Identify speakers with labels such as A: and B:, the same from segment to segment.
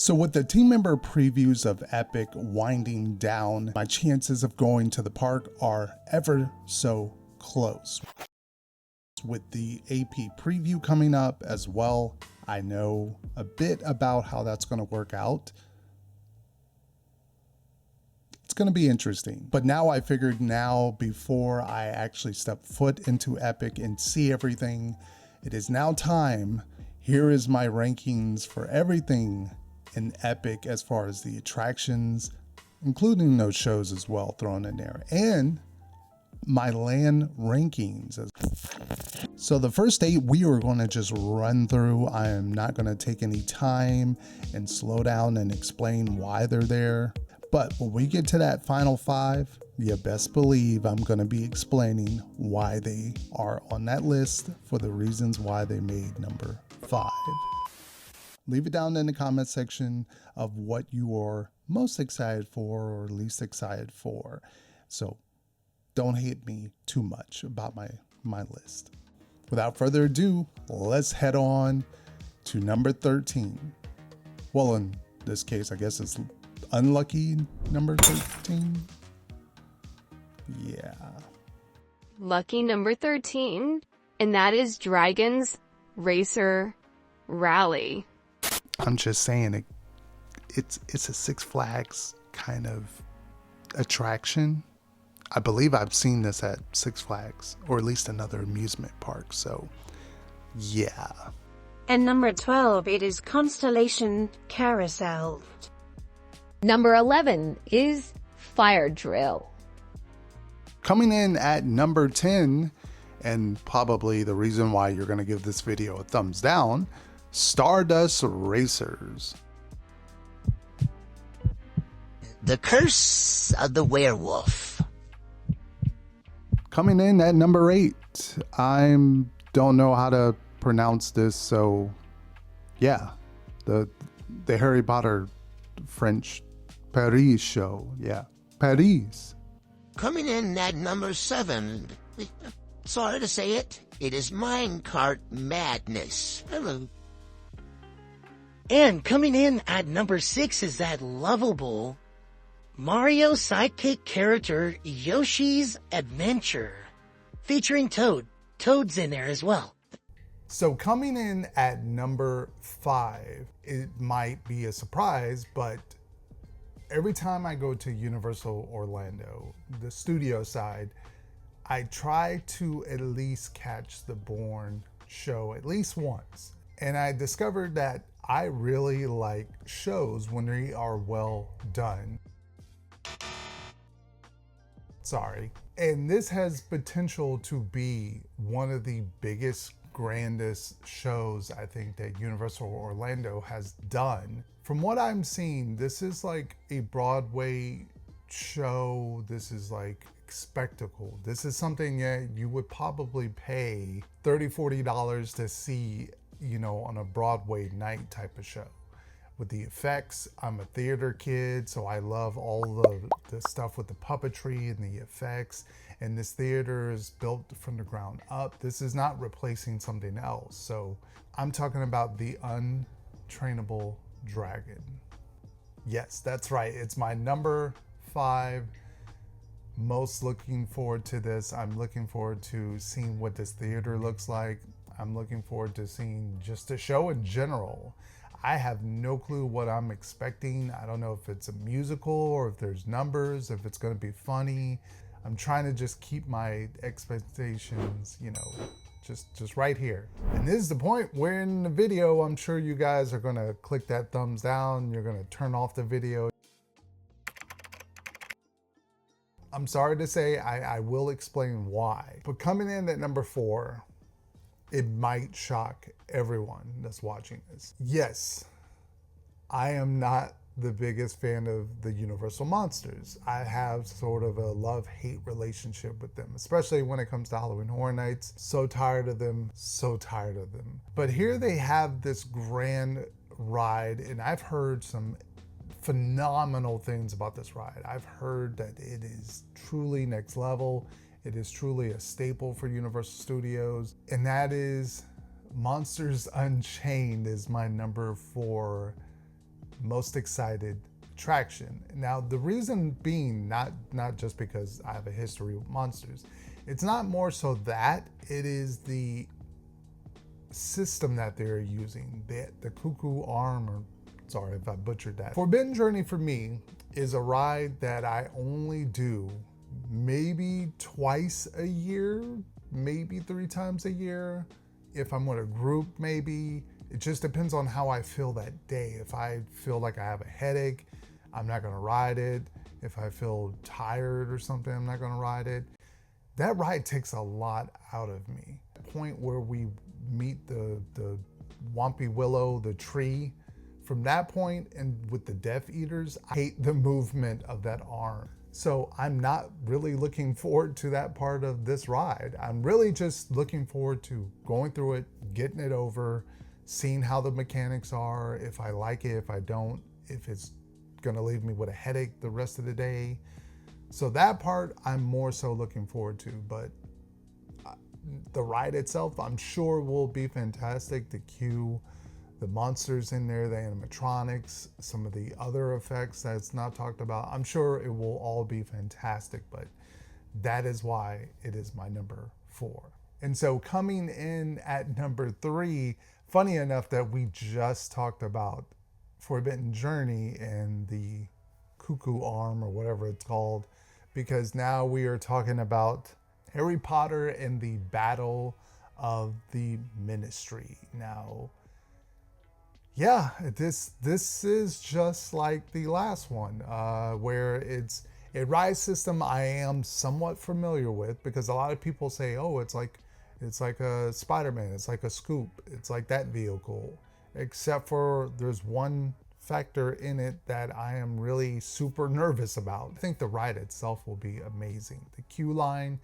A: So with the team member previews of Epic winding down, my chances of going to the park are ever so close. With the AP preview coming up as well, I know a bit about how that's going to work out. It's going to be interesting. But now I figured before I actually step foot into Epic and see everything, it is now time. Here is my rankings for everything in Epic as far as the attractions, including those shows as well thrown in there, and my land rankings. So the first 8 we are going to just run through. I am not going to take any time and slow down and explain why they're there. But when we get to that final 5, you best believe I'm going to be explaining why they are on that list for the reasons why they made number 5. Leave it down in the comment section of what you are most excited for or least excited for. So don't hate me too much about my list. Without further ado, let's head on to number 13. Well, in this case, I guess it's unlucky number 13. Yeah.
B: Lucky number 13, and that is Dragon's Racer Rally.
A: I'm just saying it's a Six Flags kind of attraction. I believe I've seen this at Six Flags or at least another amusement park. So yeah.
C: And number 12, it is Constellation Carousel.
B: Number 11 is Fire Drill.
A: Coming in at number 10, and probably the reason why you're going to give this video a thumbs down, Stardust Racers.
D: The Curse of the Werewolf.
A: Coming in at number 8, I don't know how to pronounce this, so yeah, the Harry Potter French Paris show, yeah, Paris.
D: Coming in at number 7, sorry to say it, it is Minecart Madness. Hello.
E: And coming in at number 6 is that lovable Mario sidekick character Yoshi's Adventure, featuring Toad. Toad's in there as well.
A: So coming in at number 5, it might be a surprise, but every time I go to Universal Orlando, the studio side, I try to at least catch the Bourne show at least once. And I discovered that I really like shows when they are well done. Sorry. And this has potential to be one of the biggest, grandest shows I think that Universal Orlando has done. From what I'm seeing, this is like a Broadway show. This is like spectacle. This is something that you would probably pay $30-$40 to see, on a Broadway night type of show. With the effects, I'm a theater kid, so I love all the stuff with the puppetry and the effects. And this theater is built from the ground up. This is not replacing something else. So I'm talking about the Untrainable Dragon. Yes, that's right. It's my number 5. Most looking forward to this. I'm looking forward to seeing what this theater looks like. I'm looking forward to seeing just the show in general. I have no clue what I'm expecting. I don't know if it's a musical or if there's numbers, if it's going to be funny. I'm trying to just keep my expectations, just right here. And this is the point where in the video, I'm sure you guys are going to click that thumbs down. You're going to turn off the video. I'm sorry to say, I will explain why. But coming in at number 4, it might shock everyone that's watching this. Yes, I am not the biggest fan of the Universal Monsters. I have sort of a love-hate relationship with them, especially when it comes to Halloween Horror Nights. So tired of them, so tired of them. But here they have this grand ride, and I've heard some phenomenal things about this ride. I've heard that it is truly next level. It is truly a staple for Universal Studios, and that is Monsters Unchained is my number 4 most excited attraction. Now, the reason being not just because I have a history with monsters. It's not more so that, it is the system that they're using. The cuckoo arm, or sorry if I butchered that. Forbidden Journey for me is a ride that I only do maybe twice a year, maybe 3 times a year. If I'm with a group, maybe. It just depends on how I feel that day. If I feel like I have a headache, I'm not gonna ride it. If I feel tired or something, I'm not gonna ride it. That ride takes a lot out of me. The point where we meet the Wampy Willow, the tree, from that point, and with the Death Eaters, I hate the movement of that arm. So I'm not really looking forward to that part of this ride. I'm really just looking forward to going through it, getting it over, seeing how the mechanics are, if I like it, if I don't, if it's gonna leave me with a headache the rest of the day. So that part I'm more so looking forward to, but the ride itself I'm sure will be fantastic. The queue, the monsters in there, the animatronics, some of the other effects that's not talked about, I'm sure it will all be fantastic, but that is why it is my number 4. And so coming in at number 3, funny enough that we just talked about Forbidden Journey and the cuckoo arm, or whatever it's called, because now we are talking about Harry Potter and the Battle of the Ministry. Now, yeah, this is just like the last one, where it's a ride system I am somewhat familiar with, because a lot of people say, oh, it's like a Spider-Man, it's like a Scoop, it's like that vehicle, except for there's one factor in it that I am really super nervous about. I think the ride itself will be amazing. The queue line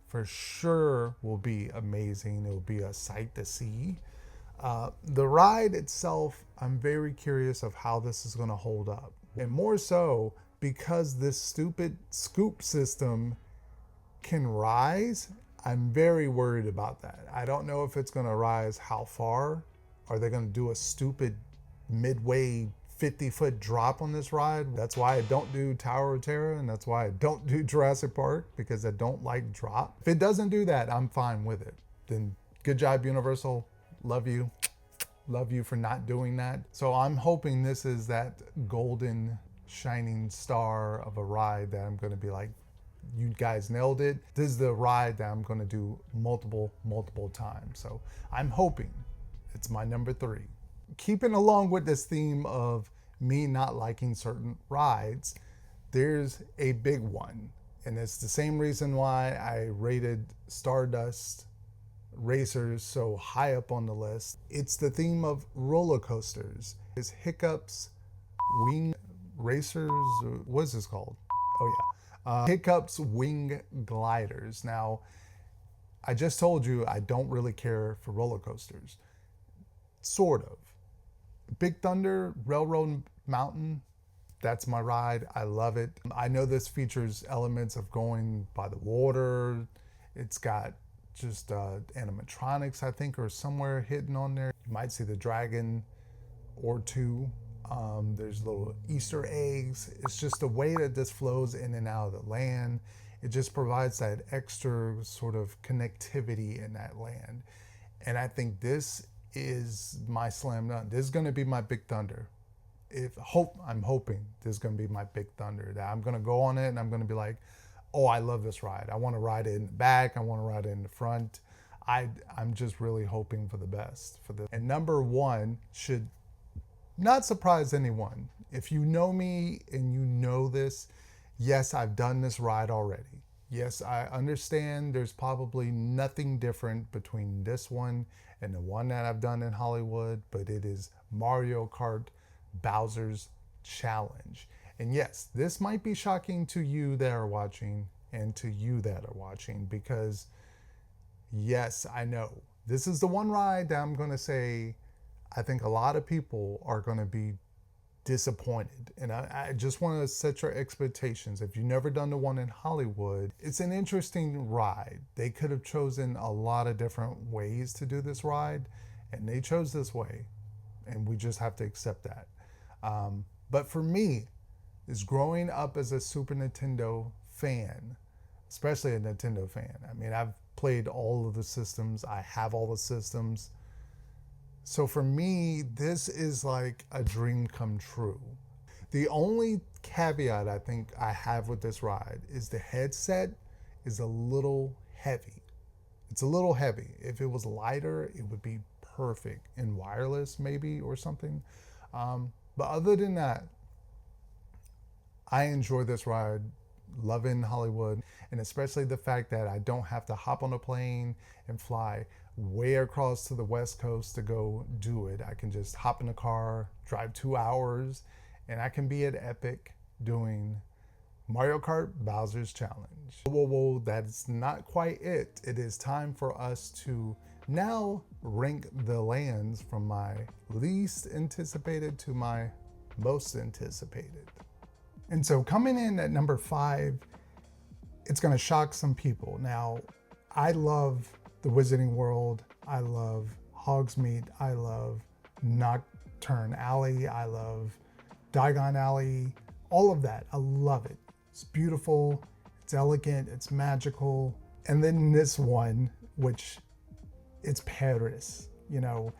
A: for sure will be amazing. It will be a sight to see. The ride itself, I'm very curious of how this is going to hold up. And more so because this stupid scoop system can rise, I'm very worried about that. I don't know if it's going to rise how far. Are they going to do a stupid midway 50-foot drop on this ride? That's why I don't do Tower of Terror, and that's why I don't do Jurassic Park, because I don't like drop. If it doesn't do that, I'm fine with it. Then good job, Universal. Love you. Love you for not doing that. So I'm hoping this is that golden shining star of a ride that I'm going to be like, you guys nailed it. This is the ride that I'm going to do multiple times. So I'm hoping it's my number 3. Keeping along with this theme of me not liking certain rides, there's a big one. And it's the same reason why I rated Stardust Racers so high up on the list. It's the theme of roller coasters. It's Hiccups Wing Racers, what is this called? Oh yeah, Hiccups Wing Gliders. Now, I just told you I don't really care for roller coasters. Sort of. Big Thunder, Railroad Mountain, that's my ride. I love it. I know this features elements of going by the water. It's got just animatronics, I think, are somewhere hidden on there. You might see the dragon or two. There's little Easter eggs. It's just the way that this flows in and out of the land. It just provides that extra sort of connectivity in that land. And I think this is my slam dunk. This is going to be my Big Thunder. I'm hoping this is going to be my Big Thunder, that I'm going to go on it and I'm going to be like, oh, I love this ride. I want to ride it in the back. I want to ride it in the front. I'm just really hoping for the best for this. And number 1 should not surprise anyone. If you know me and you know this, yes, I've done this ride already. Yes, I understand there's probably nothing different between this one and the one that I've done in Hollywood, but it is Mario Kart Bowser's Challenge. And yes, this might be shocking to you that are watching and to you that are watching, because yes, I know this is the one ride that I'm going to say I think a lot of people are going to be disappointed. And I just want to set your expectations. If you've never done the one in Hollywood, it's an interesting ride. They could have chosen a lot of different ways to do this ride, and they chose this way, and we just have to accept that. But for me, is growing up as a Super Nintendo fan, especially a Nintendo fan. I mean, I've played all of the systems. I have all the systems. So for me, this is like a dream come true. The only caveat I think I have with this ride is the headset is a little heavy. It's a little heavy. If it was lighter, it would be perfect in wireless maybe or something. But other than that, I enjoy this ride, loving Hollywood, and especially the fact that I don't have to hop on a plane and fly way across to the West Coast to go do it. I can just hop in a car, drive 2 hours, and I can be at Epic doing Mario Kart Bowser's Challenge. Whoa, that's not quite it. It is time for us to now rank the lands from my least anticipated to my most anticipated. And so coming in at number 5, it's gonna shock some people. Now, I love the Wizarding World. I love Hogsmeade. I love Nocturne Alley. I love Diagon Alley. All of that, I love it. It's beautiful, it's elegant, it's magical. And then this one, which it's Paris, you know.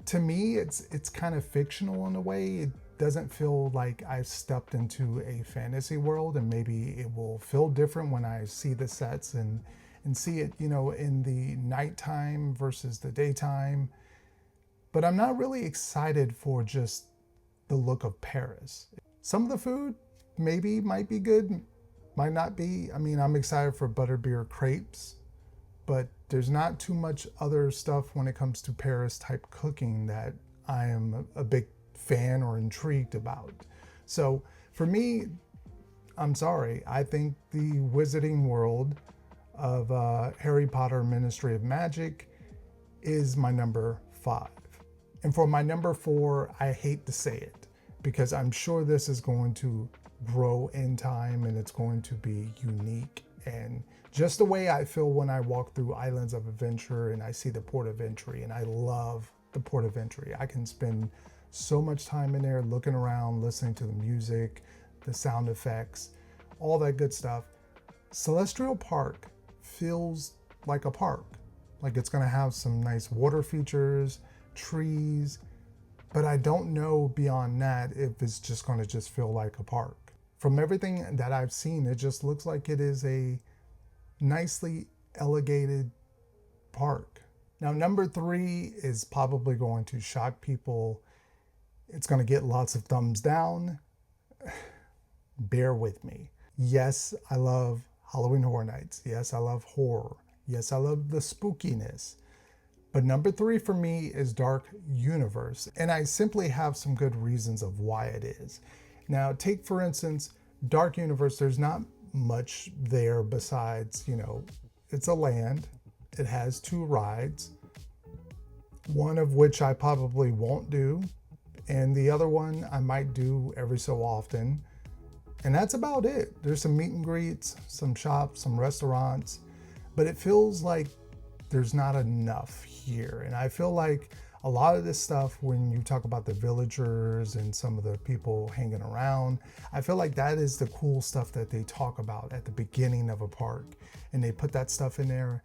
A: To me, it's kind of fictional in a way. It doesn't feel like I've stepped into a fantasy world, and maybe it will feel different when I see the sets and see it, you know, in the nighttime versus the daytime. But I'm not really excited for just the look of Paris. Some of the food might be good, might not be. I mean, I'm excited for butterbeer crepes, but there's not too much other stuff when it comes to Paris type cooking that I am a big fan or intrigued about. So for me, I'm sorry, I think the Wizarding World of Harry Potter Ministry of Magic is my number 5. And for my number 4, I hate to say it, because I'm sure this is going to grow in time and it's going to be unique. And just the way I feel when I walk through Islands of Adventure and I see the Port of Entry, and I love the Port of Entry. I can spend so much time in there looking around, listening to the music, the sound effects, all that good stuff. Celestial Park feels like a park. Like it's gonna have some nice water features, trees, but I don't know beyond that if it's just gonna just feel like a park. From everything that I've seen, it just looks like it is a nicely elevated park. Now, number 3 is probably going to shock people. It's going to get lots of thumbs down. Bear with me. Yes, I love Halloween Horror Nights. Yes, I love horror. Yes, I love the spookiness. But number 3 for me is Dark Universe. And I simply have some good reasons of why it is. Now, take for instance, Dark Universe, there's not much there besides, you know, it's a land. It has 2 rides, one of which I probably won't do, and the other one I might do every so often. And that's about it. There's some meet and greets, some shops, some restaurants, but it feels like there's not enough here. And I feel like a lot of this stuff, when you talk about the villagers and some of the people hanging around, I feel like that is the cool stuff that they talk about at the beginning of a park. And they put that stuff in there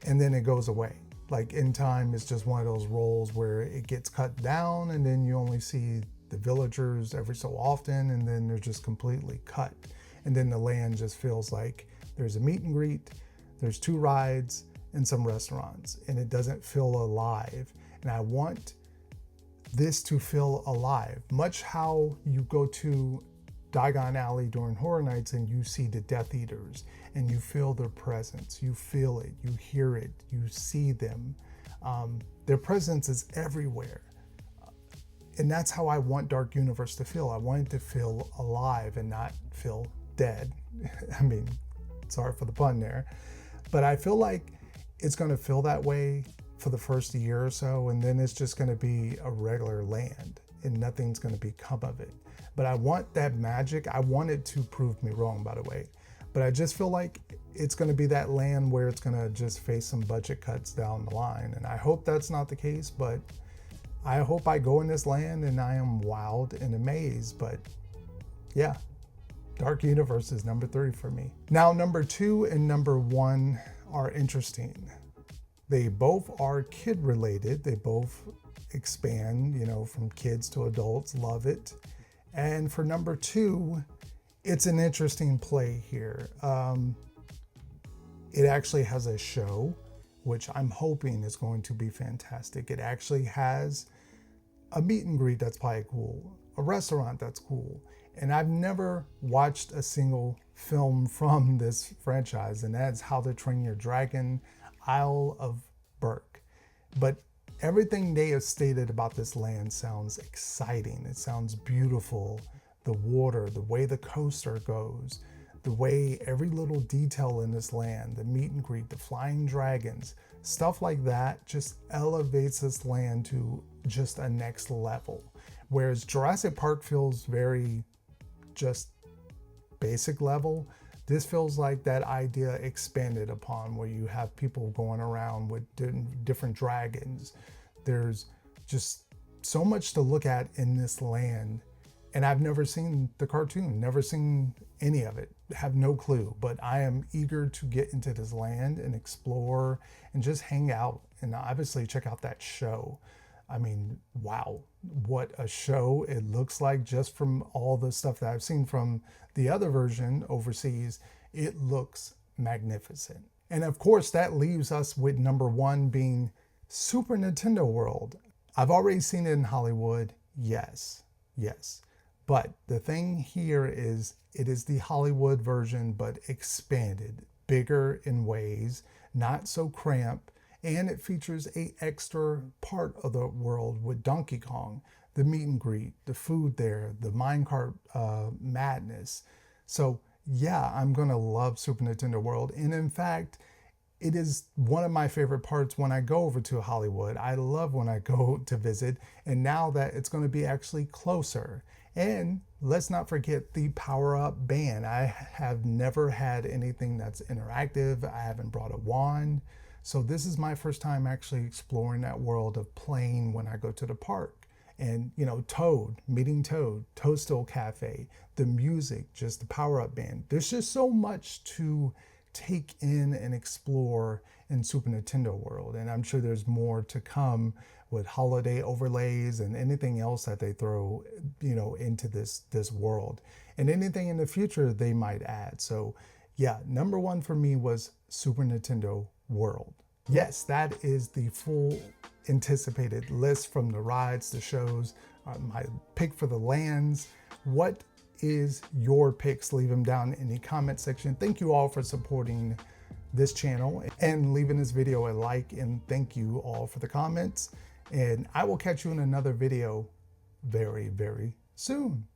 A: and then it goes away. Like in time, it's just one of those roles where it gets cut down and then you only see the villagers every so often, and then they're just completely cut. And then the land just feels like there's a meet and greet, there's 2 rides and some restaurants, and it doesn't feel alive. And I want this to feel alive, much how you go to Diagon Alley during Horror Nights and you see the Death Eaters and you feel their presence, you feel it, you hear it, you see them. Their presence is everywhere. And that's how I want Dark Universe to feel. I want it to feel alive and not feel dead. I mean, sorry for the pun there, but I feel like it's gonna feel that way for the first year or so, and then it's just going to be a regular land and nothing's going to become of it. But I want that magic. I want it to prove me wrong, by the way, but I just feel like it's going to be that land where it's going to just face some budget cuts down the line, and I hope that's not the case. But I hope I go in this land and I am wowed and amazed. But yeah, Dark Universe is number 3 for me. Now, number 2 and number 1 are interesting. They both are kid related. They both expand, you know, from kids to adults. Love it. And for number 2, it's an interesting play here. It actually has a show, which I'm hoping is going to be fantastic. It actually has a meet and greet that's probably cool, a restaurant that's cool. And I've never watched a single film from this franchise, and that's How to Train Your Dragon, Isle of Berk. But everything they have stated about this land sounds exciting. It sounds beautiful. The water, the way the coaster goes, the way every little detail in this land, the meet and greet, the flying dragons, stuff like that just elevates this land to just a next level. Whereas Jurassic Park feels very just basic level, this feels like that idea expanded upon, where you have people going around with different dragons. There's just so much to look at in this land. And I've never seen the cartoon, never seen any of it, have no clue, but I am eager to get into this land and explore and just hang out and obviously check out that show. I mean, wow, what a show it looks like just from all the stuff that I've seen from the other version overseas. It looks magnificent. And of course, that leaves us with number 1 being Super Nintendo World. I've already seen it in Hollywood, yes. But the thing here is it is the Hollywood version, but expanded, bigger in ways, not so cramped, and it features an extra part of the world with Donkey Kong, the meet and greet, the food there, the minecart madness. So yeah, I'm gonna love Super Nintendo World. And in fact, it is one of my favorite parts when I go over to Hollywood. I love when I go to visit, and now that it's going to be actually closer. And let's not forget the power-up band. I have never had anything that's interactive. I haven't brought a wand. So this is my first time actually exploring that world of playing when I go to the park. And, you know, Toad, meeting Toad, Toadstool Cafe, the music, just the power-up band. There's just so much to take in and explore in Super Nintendo World. And I'm sure there's more to come with holiday overlays and anything else that they throw, you know, into this world. And anything in the future they might add. So yeah, number 1 for me was Super Nintendo World. Yes, that is the full anticipated list from the rides, the shows, my pick for the lands. What is your picks? Leave them down in the comment section. Thank you all for supporting this channel and leaving this video a like, and thank you all for the comments. And I will catch you in another video very, very soon.